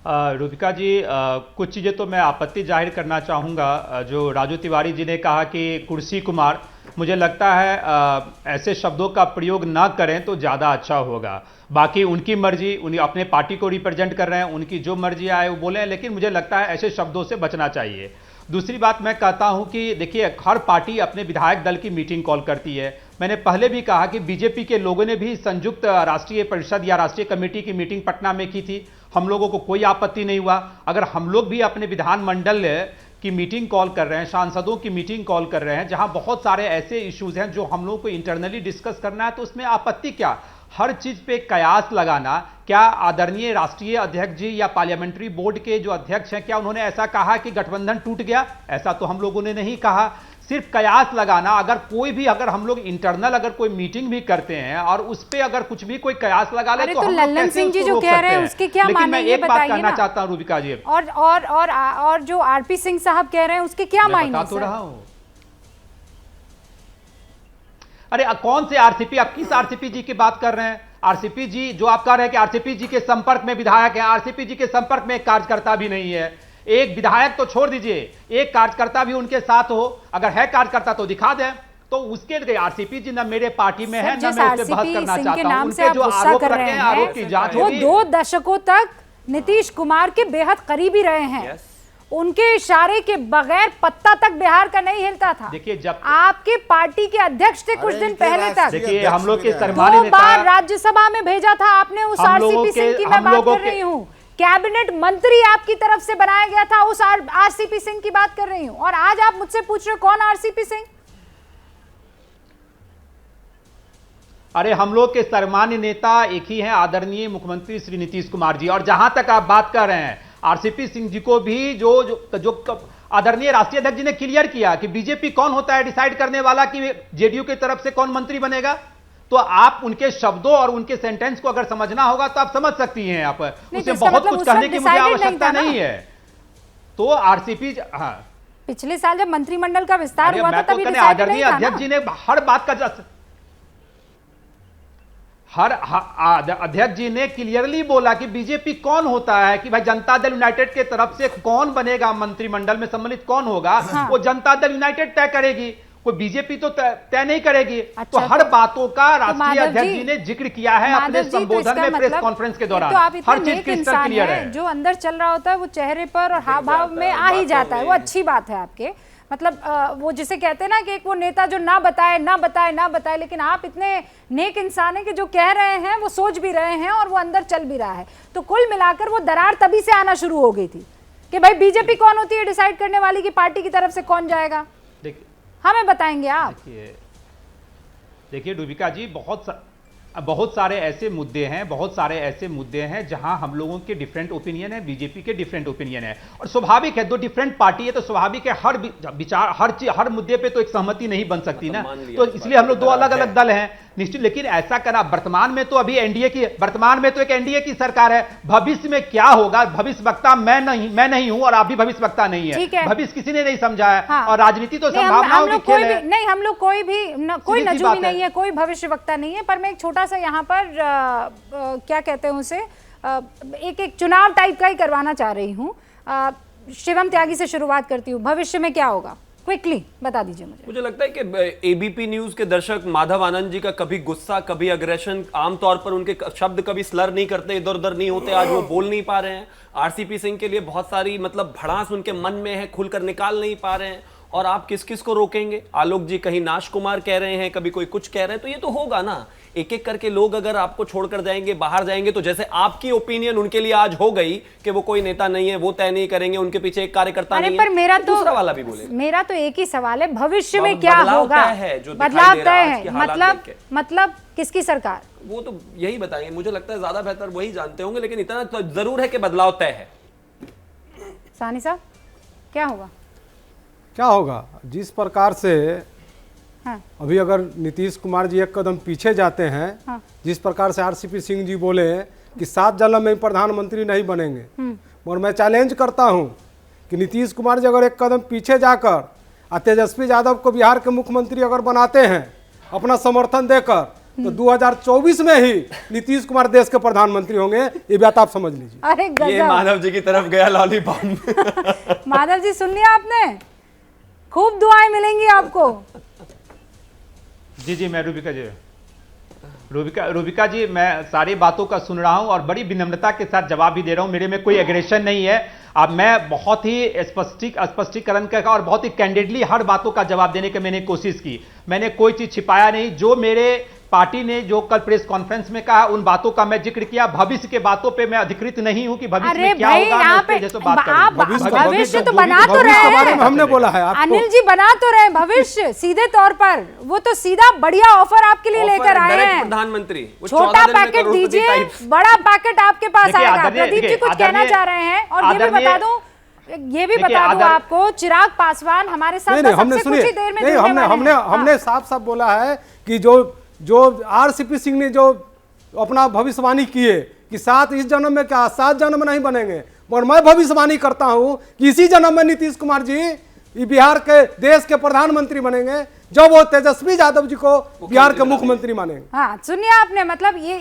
रूबिका जी, कुछ चीज़ें तो मैं आपत्ति जाहिर करना चाहूँगा। जो राजू तिवारी जी ने कहा कि कुर्सी कुमार, मुझे लगता है ऐसे शब्दों का प्रयोग ना करें तो ज़्यादा अच्छा होगा। बाकी उनकी मर्जी, उन्हें अपने पार्टी को रिप्रेजेंट कर रहे हैं, उनकी जो मर्जी आए वो बोलें, लेकिन मुझे लगता है ऐसे शब्दों से बचना चाहिए। दूसरी बात मैं कहता हूं कि देखिए, हर पार्टी अपने विधायक दल की मीटिंग कॉल करती है। मैंने पहले भी कहा कि बीजेपी के लोगों ने भी संयुक्त राष्ट्रीय परिषद या राष्ट्रीय कमेटी की मीटिंग पटना में की थी हम लोगों को कोई आपत्ति नहीं हुआ। अगर हम लोग भी अपने विधानमंडल की मीटिंग कॉल कर रहे हैं, सांसदों की मीटिंग कॉल कर रहे हैं, जहां बहुत सारे ऐसे इश्यूज हैं जो हम लोगों को इंटरनली डिस्कस करना है, तो उसमें आपत्ति क्या? हर चीज पे कयास लगाना। क्या आदरणीय राष्ट्रीय अध्यक्ष जी या पार्लियामेंट्री बोर्ड के जो अध्यक्ष हैं, क्या उन्होंने ऐसा कहा कि गठबंधन टूट गया? ऐसा तो हम लोगों ने नहीं कहा। सिर्फ कयास लगाना। अगर हम लोग इंटरनल अगर कोई मीटिंग भी करते हैं और उस पे अगर कुछ भी कोई कयास लगा ले, तो हम लोग लल्लन कैसे सिंह जी उसको जो रोक कह सकते रहे हैं हैं? उसके क्या लेकिन माने, मैं ये एक बात बताइए कहना ना। चाहता हूं रूबिका जी, और जो आरपी सिंह साहब कह रहे हैं उसके क्या मैं मायने बता तो सर? रहा हूं। अरे कौन से आरसीपी, आप किस आरसीपी जी की बात कर रहे हैं? आरसीपी जी जो आप कह रहे हैं कि आरसीपी जी के संपर्क में विधायक है, आरसीपी जी के संपर्क में एक कार्यकर्ता भी नहीं है। एक विधायक तो छोड़ दीजिए, एक कार्यकर्ता भी उनके साथ हो, अगर है कार्यकर्ता तो दिखा दें। तो उसके लिए आरसीपी जी ना मेरे पार्टी में है, ना मैं उस पर बहस करना चाहता हूं। उनके जो आरोप रखे हैं, आरोप की जांच वो होगी। 2 दशकों तक नीतीश कुमार के बेहद करीबी रहे हैं। उनके इशारे के बगैर पत्ता तक बिहार का नहीं हिलता था। देखिए, जब आपके पार्टी के अध्यक्ष थे कुछ दिन पहले तक, देखिए हम लोग के 2 बार राज्यसभा में भेजा था आपने उस आरसीपी सिंह की मैं बात कर रही हूँ। कैबिनेट मंत्री आपकी तरफ से बनाया गया था, उस आरसीपी सिंह की बात कर रही हूँ। और आज आप मुझसे पूछ रहे हो कौन आरसीपी सिंह? अरे हम लोग के सर्वमान्य नेता एक ही हैं, आदरणीय मुख्यमंत्री श्री नीतीश कुमार जी। और जहां तक आप बात कर रहे हैं आरसीपी सिंह जी को भी जो आदरणीय राष्ट्रीय अध्यक्ष जी ने क्लियर किया कि बीजेपी कौन होता है डिसाइड करने वाला कि जेडीयू की तरफ से कौन मंत्री बनेगा। तो आप उनके शब्दों और उनके सेंटेंस को अगर समझना होगा तो आप समझ सकती हैं। आप उसमें बहुत कुछ कहने की मुझे आवश्यकता नहीं है। तो आरसीपी, हाँ, पिछले साल जब मंत्रिमंडल का विस्तार हुआ था तभी आदरणीय अध्यक्ष जी ने हर बात का अध्यक्ष जी ने क्लियरली बोला कि बीजेपी कौन होता है, कि भाई जनता दल यूनाइटेड के तरफ से कौन बनेगा मंत्रिमंडल में सम्मिलित कौन होगा, वो जनता दल यूनाइटेड तय करेगी, कोई बीजेपी तो तय नहीं करेगी। तो हर बातों का राष्ट्रीय अध्यक्ष जी ने जिक्र किया है अपने संबोधन में प्रेस कॉन्फ्रेंस के दौरान। हर चीज क्रिस्टल क्लियर है। जो अंदर चल रहा होता है वो चेहरे पर और हाव भाव में आ ही जाता है। वो अच्छी बात है आपके, मतलब वो जिसे कहते हैं ना कि एक वो नेता जो ना बताए, लेकिन आप इतने नेक इंसान हैं कि जो कह रहे हैं वो सोच भी रहे हैं और वो अंदर चल भी रहा है। तो कुल मिलाकर वो दरार तभी से आना शुरू हो गई थी कि भाई बीजेपी कौन होती है डिसाइड करने वाली, की पार्टी की तरफ से कौन जाएगा, हमें बताएंगे आप। देखिए रूबिका जी, बहुत सारे ऐसे मुद्दे हैं जहां हम लोगों के डिफरेंट ओपिनियन है, बीजेपी के डिफरेंट ओपिनियन है। और स्वाभाविक है, 2 डिफरेंट पार्टी है तो स्वाभाविक है हर विचार हर मुद्दे पे तो एक सहमति नहीं बन सकती ना। तो इसलिए हम लोग 2 अलग अलग दल हैं निश्चित। लेकिन ऐसा करना, वर्तमान में तो अभी एक एनडीए की सरकार है। भविष्य में क्या होगा, भविष्यवक्ता मैं नहीं हूं और आप भी भविष्यवक्ता नहीं है। भविष्य किसी ने नहीं समझा है। हाँ। और राजनीति तो संभावनाओं की खेल है। नहीं, हम लोग कोई नजूमी नहीं है, कोई भविष्यवक्ता नहीं है। पर मैं एक छोटा सा यहाँ पर क्या कहते हैं उसे, एक चुनाव टाइप का ही करवाना चाह रही हूँ। शिवम त्यागी से शुरुआत करती हूँ। भविष्य में क्या होगा, क्विकली बता दीजिए मुझे लगता है कि एबीपी न्यूज के दर्शक माधव आनंद जी का कभी गुस्सा, कभी अग्रेशन, आमतौर पर उनके शब्द कभी स्लर नहीं करते, इधर उधर नहीं होते, आज वो बोल नहीं पा रहे हैं। आरसीपी सिंह के लिए बहुत सारी भड़ास उनके मन में है, खुलकर निकाल नहीं पा रहे हैं। और आप किस किस को रोकेंगे? आलोक जी कहीं नाश कुमार कह रहे हैं, कभी कोई कुछ कह रहे हैं, तो ये तो होगा ना। एक एक करके लोग अगर आपको छोड़कर जाएंगे, बाहर जाएंगे, तो जैसे आपकी ओपिनियन उनके लिए आज हो गई कि वो कोई नेता नहीं है, वो तय नहीं करेंगे, उनके पीछे एक कार्यकर्ता नहीं है। पर मेरा तो दूसरा वाला भी बोले, मेरा तो एक ही सवाल है, भविष्य में क्या होगा? बदलाव तय है, मतलब किसकी सरकार, वो तो यही बताएंगे। मुझे लगता है ज्यादा बेहतर वही जानते होंगे, लेकिन इतना तो जरूर है कि बदलाव तय है। सानी साहब क्या होगा? क्या होगा, जिस प्रकार से हाँ। अभी अगर नीतीश कुमार जी एक कदम पीछे जाते हैं, हाँ। जिस प्रकार से आरसीपी सिंह जी बोले कि 7 जन्म में प्रधानमंत्री नहीं बनेंगे, और मैं चैलेंज करता हूं कि नीतीश कुमार जी अगर एक कदम पीछे जाकर तेजस्वी यादव को बिहार के मुख्यमंत्री अगर बनाते हैं अपना समर्थन देकर, तो 2024 में ही नीतीश कुमार देश के प्रधानमंत्री होंगे। ये बात आप समझ लीजिए। अरे ये माधव जी की तरफ गया लॉलीपॉप। माधव जी सुन लिया आपने, खूब दुआएं मिलेंगी आपको। जी मैं रूबिका जी मैं सारी बातों का सुन रहा हूं और बड़ी विनम्रता के साथ जवाब भी दे रहा हूं। मेरे में कोई एग्रेशन नहीं है। अब मैं बहुत ही स्पष्टीकरण का और बहुत ही कैंडिडली हर बातों का जवाब देने की मैंने कोशिश की। मैंने कोई चीज छिपाया नहीं। जो मेरे पार्टी ने जो कल प्रेस कॉन्फ्रेंस में कहा उन बातों का मैं जिक्र किया। भविष्य के बातों पे मैं अधिकृत नहीं हूं कि भविष्य में क्या होगा, मैं उसके जैसे बात करूंगा। भविष्य तो बना तो रहे हैं, हमने बोला है आपको। अनिल जी बना तो रहे भविष्य सीधे तौर पर, वो तो सीधा बढ़िया ऑफर आपके लिए लेकर आए हैं। प्रधानमंत्री छोटा पैकेट दीजिए, बड़ा पैकेट आपके पास आएगा। प्रदीप जी कुछ कहना चाह रहे हैं। और ये भी बता दूं आपको, चिराग पासवान हमारे साथ हमने कुछ ही देर में हमने साफ साफ बोला है कि जो आरसीपी सिंह ने जो अपना भविष्यवाणी किए कि 7 इस जन्म में क्या 7 जन्म में नहीं बनेंगे, और मैं भविष्यवाणी करता हूं कि इसी जन्म में नीतीश कुमार जी बिहार के देश के प्रधानमंत्री बनेंगे, जब वो तेजस्वी यादव जी को बिहार के मुख्यमंत्री मानेंगे। हाँ, सुनिए आपने, मतलब ये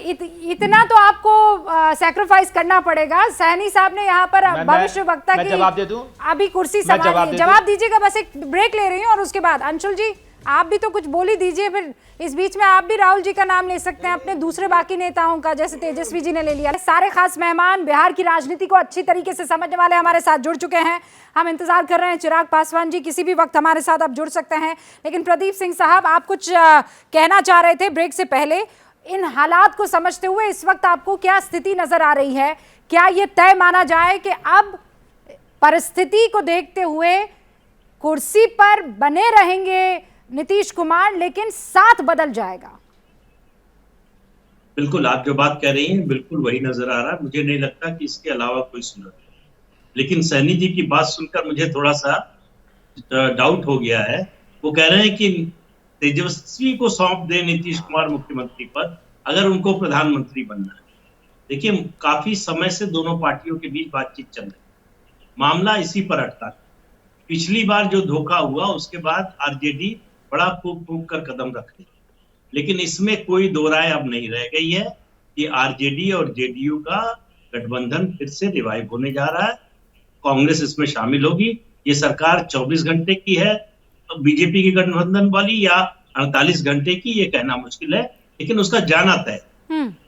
इतना तो आपको सैक्रिफाइस करना पड़ेगा। सैनी साहब ने यहाँ पर भविष्य वक्ता की जवाब दे दूं? अभी कुर्सी संभाली, जवाब दीजिएगा। बस एक ब्रेक ले रही हूँ और उसके बाद अंशुल जी आप भी तो कुछ बोल ही दीजिए। फिर इस बीच में आप भी राहुल जी का नाम ले सकते हैं, अपने दूसरे बाकी नेताओं का, जैसे तेजस्वी जी ने ले लिया। सारे खास मेहमान बिहार की राजनीति को अच्छी तरीके से समझने वाले हमारे साथ जुड़ चुके हैं। हम इंतजार कर रहे हैं चिराग पासवान जी किसी भी वक्त हमारे साथ आप जुड़ सकते हैं। लेकिन प्रदीप सिंह साहब, आप कुछ कहना चाह रहे थे ब्रेक से पहले। इन हालात को समझते हुए इस वक्त आपको क्या स्थिति नजर आ रही है? क्या ये तय माना जाए कि अब परिस्थिति को देखते हुए कुर्सी पर बने रहेंगे नीतीश कुमार, लेकिन साथ बदल जाएगा? बिल्कुल, आप जो बात कह रही हैं बिल्कुल वही नजर आ रहा है। मुझे नहीं लगता कि इसके अलावा कोई सुलह है। लेकिन सैनी जी की बात सुनकर मुझे थोड़ा सा डाउट हो गया है। वो कह रहे हैं कि तेजस्वी को सौंप दे नीतीश कुमार मुख्यमंत्री पद, अगर उनको प्रधानमंत्री बनना है। देखिए, काफी समय से दोनों पार्टियों के बीच बातचीत चल रही है, मामला इसी पर अटका है। पिछली बार जो धोखा हुआ उसके बाद आरजेडी बड़ा फूक फूक कर कदम रख रही है। लेकिन इसमें कोई दो राय अब नहीं रह गई है कि आरजेडी और जेडीयू का गठबंधन फिर से रिवाइव होने जा रहा है। कांग्रेस इसमें शामिल होगी। ये सरकार 24 घंटे की है बीजेपी की गठबंधन वाली या 48 घंटे की, ये कहना मुश्किल है, लेकिन उसका जाना तय।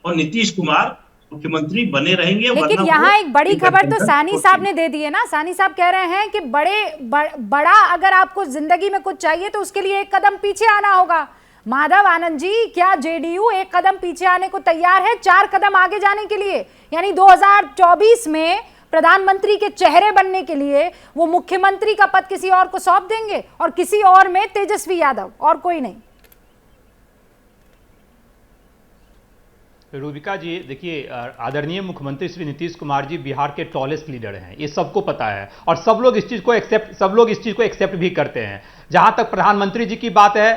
और नीतीश कुमार मुख्यमंत्री बने रहेंगे। लेकिन यहाँ एक बड़ी खबर तो सैनी साहब ने दे दी है ना। सैनी साहब कह रहे हैं कि बड़ा अगर आपको जिंदगी में कुछ चाहिए तो उसके लिए एक कदम पीछे आना होगा। माधव आनंद जी, क्या जेडीयू एक कदम पीछे आने को तैयार है 4 कदम आगे जाने के लिए? यानी 2024 में प्रधानमंत्री के चेहरे बनने के लिए वो मुख्यमंत्री का पद किसी और को सौंप देंगे और किसी और में तेजस्वी यादव, और कोई नहीं। रूबिका जी, देखिए, आदरणीय मुख्यमंत्री श्री नीतीश कुमार जी बिहार के टॉलेस्ट लीडर हैं, ये सबको पता है और सब लोग इस चीज़ को एक्सेप्ट भी करते हैं। जहां तक प्रधानमंत्री जी की बात है,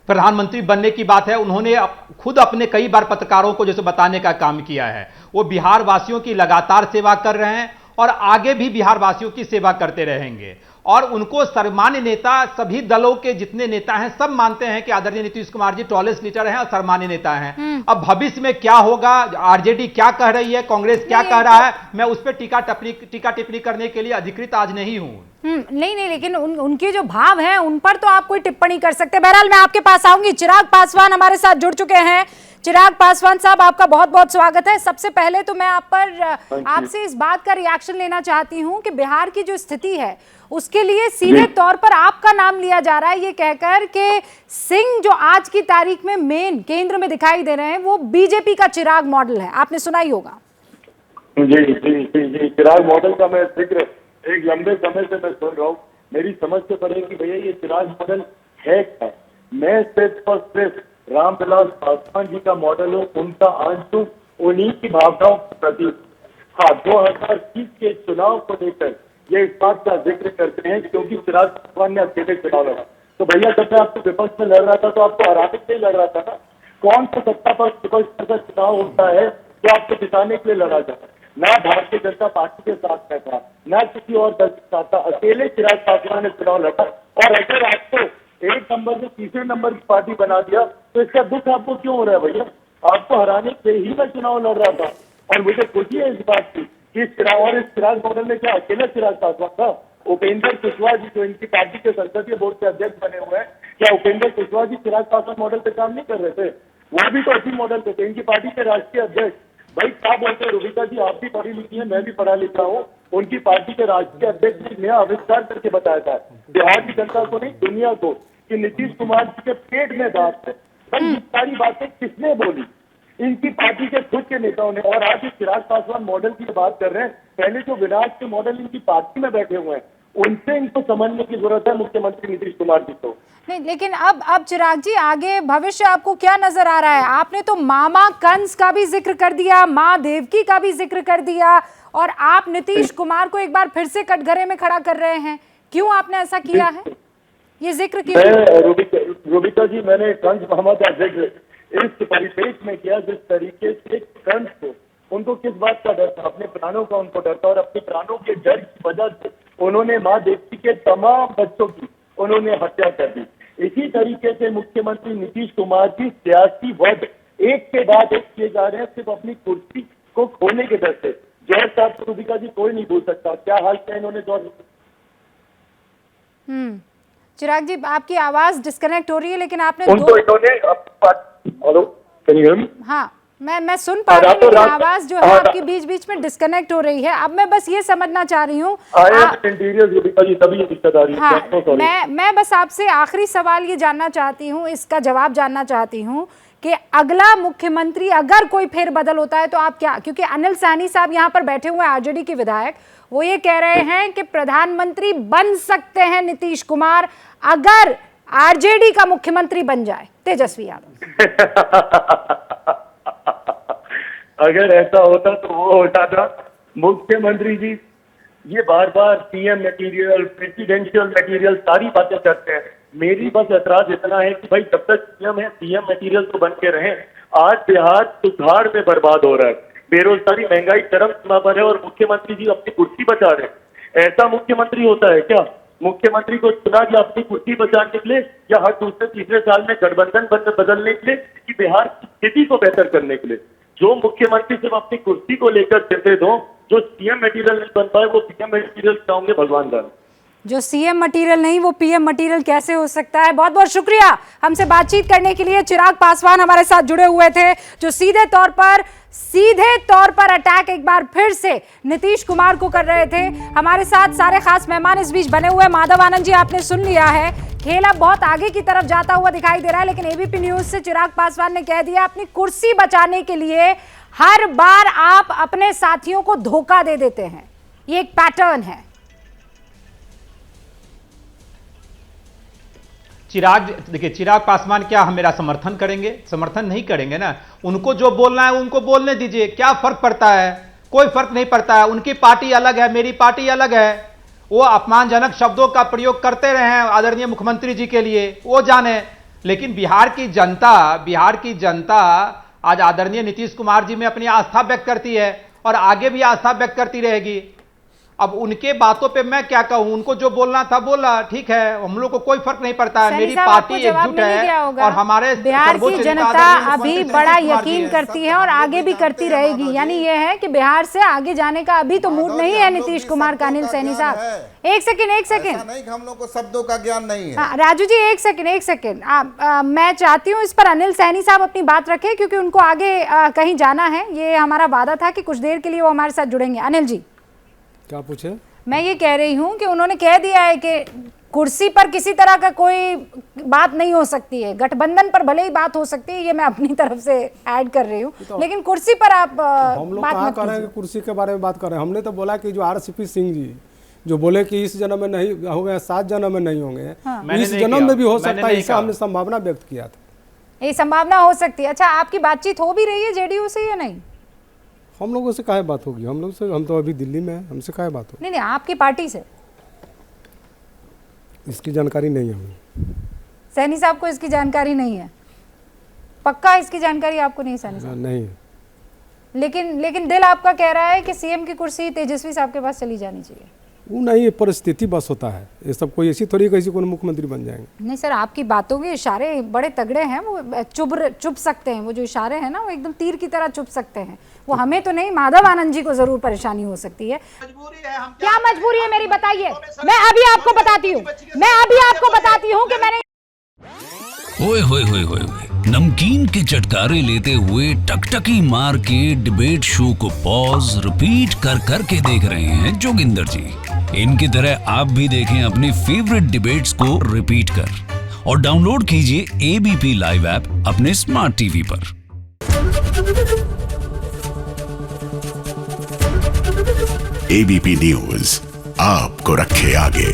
प्रधानमंत्री बनने की बात है, उन्होंने खुद अपने कई बार पत्रकारों को जैसे बताने का काम किया है। वो बिहार वासियों की लगातार सेवा कर रहे हैं और आगे भी बिहार वासियों की सेवा करते रहेंगे। और उनको सर्वमान्य नेता, सभी दलों के जितने नेता हैं सब मानते हैं कि आदरणीय नीतीश कुमार जी टॉलेस्ट लीडर हैं और सर्वमान्य नेता हैं। अब भविष्य में क्या होगा, आरजेडी क्या कह रही है, कांग्रेस क्या कह रहा है, मैं उस पर टीका टिप्पणी करने के लिए अधिकृत आज नहीं हूं। नहीं, लेकिन उनके जो भाव हैं उन पर तो आप कोई टिप्पणी कर सकते हैं। बहरहाल मैं आपके पास आऊंगी। चिराग पासवान हमारे साथ जुड़ चुके हैं। चिराग पासवान साहब, आपका बहुत बहुत स्वागत है। सबसे पहले तो मैं आपसे इस बात का रिएक्शन लेना चाहती हूं कि बिहार की जो स्थिति है उसके लिए सीधे तौर पर आपका नाम लिया जा रहा है, ये कहकर कि सिंह जो आज की तारीख में मेन केंद्र में दिखाई दे रहे हैं वो बीजेपी का चिराग मॉडल है। आपने सुना ही होगा। जी, चिराग मॉडल का मैं जिक्र एक लंबे समय से मैं सुन रहा हूँ। मेरी समझ से पड़े कि भैया ये चिराग मॉडल है क्या। मैं सिर्फ और सिर्फ रामविलास पासवान जी का मॉडल हूँ, उनका आंसू, उन्हीं की भावनाओं के प्रति। हाँ, 2020 के चुनाव को लेकर ये इस बात का जिक्र करते हैं क्योंकि चिराग पासवान ने अकेले चुनाव लड़ा। तो भैया, जब मैं आपको विपक्ष में लड़ रहा था तो आपको हराने के लिए लड़ रहा था ना। कौन सा सत्ता पर विपक्ष का चुनाव होता है जो आपको जिताने के लिए लड़ा जाता है? ना भारतीय जनता पार्टी के साथ में था, ना किसी और दल के साथ था, अकेले चिराग पासवान ने चुनाव लड़ा। और अगर आपको 1 नंबर से तीसरे नंबर की पार्टी बना दिया तो इसका दुख आपको क्यों हो रहा है भैया? आपको हराने के ही मैं चुनाव लड़ रहा था। और मुझे खुशी है इस बात की कि इस चिराग मॉडल में क्या अकेला चिराग पासवान था? उपेंद्र कुशवाहा जी जो इनकी पार्टी के संसदीय बोर्ड के अध्यक्ष बने हुए हैं, क्या उपेंद्र कुशवाहा जी चिराग पासवान मॉडल पे काम नहीं कर रहे थे? वो भी तो इसी मॉडल पे थे, इनकी पार्टी के राष्ट्रीय अध्यक्ष। भाई क्या बोलते हैं रूबिका जी, आप भी पढ़ी लिखी है, मैं भी पढ़ा लिखा हूँ। उनकी पार्टी के राष्ट्रीय अध्यक्ष ने नया आविष्कार करके बताया था बिहार की जनता को नहीं, दुनिया को, कि नीतीश कुमार जी के पेट में दांत है। भाई ये सारी बातें किसने बोली? इनकी पार्टी के खुद के नेताओं ने। और आज चिराग पासवान मॉडल की बात कर रहे हैं, पहले जो विराट के मॉडल इनकी पार्टी में बैठे हुए हैं उनसे इनको समझने की जरूरत है मुख्यमंत्री नीतीश कुमार जी को। नहीं, लेकिन अब चिराग जी आगे भविष्य आपको क्या नजर आ रहा है? आपने तो मामा कंस का भी जिक्र कर दिया, माँ देवकी का भी जिक्र कर दिया, और आप नीतीश कुमार को एक बार फिर से कटघरे में खड़ा कर रहे हैं। क्यों आपने ऐसा किया है? ये जिक्र क्यों? रूबिका जी, मैंने कंस मामा का जिक्र इस परिपेक्ष में किया जिस तरीके से कंस को, उनको किस बात का डर था? अपने प्राणों का उनको डर था, और अपने प्राणों के डर की वजह से उन्होंने माँ देवकी के तमाम बच्चों की उन्होंने हत्या कर दी। इसी तरीके से मुख्यमंत्री नीतीश कुमार की सियासी वध एक के बाद एक किए जा रहे हैं, सिर्फ अपनी कुर्सी को खोने के डर से। जौहर साहब को रूबिका जी कोई नहीं भूल सकता, क्या हाल किया इन्होंने जौहर। चिराग जी, आपकी आवाज डिस्कनेक्ट हो रही है, लेकिन आपने उनको इन्होंने hello, can you hear me? हाँ, मैं सुन पा रही हूँ, लेकिन आवाज जो है आपकी बीच बीच में डिस्कनेक्ट हो रही है। अब मैं बस ये समझना चाह रही हूँ, हाँ, मैं बस आपसे आखिरी सवाल ये जानना चाहती हूँ, इसका जवाब जानना चाहती हूँ कि अगला मुख्यमंत्री अगर कोई फेरबदल होता है तो आप क्या, क्योंकि अनिल सैनी साहब यहाँ पर बैठे हुए हैं आरजेडी के विधायक, वो ये कह रहे हैं कि प्रधानमंत्री बन सकते हैं नीतीश कुमार अगर आरजेडी का मुख्यमंत्री बन जाए तेजस्वी यादव। अगर ऐसा होता तो वो होता था। मुख्यमंत्री जी ये बार बार सीएम मटेरियल, प्रेसिडेंशियल मटेरियल सारी बातें करते हैं। मेरी बस ऐतराज इतना है कि भाई जब तक सीएम है सीएम मटेरियल तो बन के रहे। आज बिहार सुधार में बर्बाद हो रहा है, बेरोजगारी महंगाई चरम सीमा पर है, और मुख्यमंत्री जी अपनी कुर्सी बचा रहे हैं। ऐसा मुख्यमंत्री होता है क्या? मुख्यमंत्री को चुना गया अपनी कुर्सी बचाने के लिए या हर दूसरे तीसरे साल में गठबंधन बदलने के लिए, कि बिहार की स्थिति को बेहतर करने के लिए? जो मुख्यमंत्री सिर्फ अपनी कुर्सी को लेकर चिंतित हो, जो सीएम मटेरियल नहीं बन पाए, वो पीएम मटेरियल क्या होंगे भगवान जाने। जो सीएम मटेरियल नहीं वो पीएम मटेरियल कैसे हो सकता है? बहुत बहुत शुक्रिया हमसे बातचीत करने के लिए। चिराग पासवान हमारे साथ जुड़े हुए थे, जो सीधे तौर पर अटैक एक बार फिर से नीतीश कुमार को कर रहे थे। हमारे साथ सारे खास मेहमान इस बीच बने हुए। माधव आनंद जी, आपने सुन लिया है, खेल अब बहुत आगे की तरफ जाता हुआ दिखाई दे रहा है, लेकिन एबीपी न्यूज से चिराग पासवान ने कह दिया अपनी कुर्सी बचाने के लिए हर बार आप अपने साथियों को धोखा दे देते हैं। ये एक पैटर्न है। चिराग पासवान क्या हम मेरा समर्थन करेंगे? समर्थन नहीं करेंगे ना। उनको जो बोलना है उनको बोलने दीजिए, क्या फर्क पड़ता है? कोई फर्क नहीं पड़ता है। उनकी पार्टी अलग है, मेरी पार्टी अलग है। वो अपमानजनक शब्दों का प्रयोग करते रहे हैं आदरणीय मुख्यमंत्री जी के लिए, वो जाने। लेकिन बिहार की जनता आज आदरणीय नीतीश कुमार जी में अपनी आस्था व्यक्त करती है और आगे भी आस्था व्यक्त करती रहेगी। अब उनके बातों पे मैं क्या कहूं? उनको जो बोलना था बोला, ठीक है, हम लोग को कोई फर्क नहीं पड़ता है। मेरी पार्टी एकजुट है और हमारे बिहार की जनता अभी बड़ा यकीन करती है और आगे भी करती रहेगी। यानी यह है कि बिहार से आगे जाने का अभी तो मूड नहीं है नीतीश कुमार का। अनिल सैनी साहब एक सेकंड नहीं, हम लोग को शब्दों का ज्ञान नहीं है। राजू जी एक सेकंड मैं चाहती हूँ इस पर अनिल सैनी साहब अपनी बात रखें, क्योंकि उनको आगे कहीं जाना है। ये हमारा वादा था कि कुछ देर के लिए वो हमारे साथ जुड़ेंगे। अनिल जी क्या पूछे? मैं ये कह रही हूँ कि उन्होंने कह दिया है कि कुर्सी पर किसी तरह का कोई बात नहीं हो सकती है, गठबंधन पर भले ही बात हो सकती है, ये मैं अपनी तरफ से ऐड कर रही हूँ, लेकिन कुर्सी पर आप हम लोग कहाँ कर रहे हैं? कुर्सी के बारे में बात कर रहे हैं। हमने तो बोला कि जो आरसीपी सिंह जी जो बोले कि इस जन्म में नहीं होंगे, 7 जन्म में नहीं होंगे, इस जन्म में भी हो सकता है, इसका हमने संभावना व्यक्त किया था। ये संभावना हो सकती है। अच्छा, आपकी बातचीत हो भी रही है जेडीयू से या नहीं? हम लोगों से काहे बात होगी? हम लोग से, हम तो अभी दिल्ली में हैं, हमसे काहे बात होगी? नहीं, आपकी पार्टी से इसकी जानकारी नहीं है हमें। सैनी साहब को इसकी जानकारी नहीं है? पक्का इसकी जानकारी आपको नहीं? सैनी साहब नहीं है। लेकिन दिल आपका कह रहा है कि सीएम की कुर्सी तेजस्वी साहब के पास चली जानी चाहिए। वो नहीं, परिस्थिति बस होता है, ये सब कोई ऐसी थोड़ी कैसी कोई मुख्यमंत्री बन जाएंगे। नहीं सर, आपकी बातों के इशारे बड़े तगड़े हैं, वो चुभ सकते हैं। वो जो इशारे हैं ना, वो एकदम तीर की तरह चुभ सकते हैं। वो हमें तो नहीं, माधव आनंद जी को जरूर परेशानी हो सकती है। क्या मजबूरी है मेरी, बताइए। मैं अभी आपको बताती हूँ कि मैंने ओए होए होए होए नमकीन के चटकारे लेते हुए टकटकी मार के डिबेट शो को पॉज रिपीट कर करके देख रहे हैं जोगिंदर जी। इनकी तरह आप भी देखें अपनी फेवरेट डिबेट्स को रिपीट कर और डाउनलोड कीजिए एबीपी लाइव ऐप अपने स्मार्ट टीवी पर। एबीपी न्यूज आपको रखे आगे।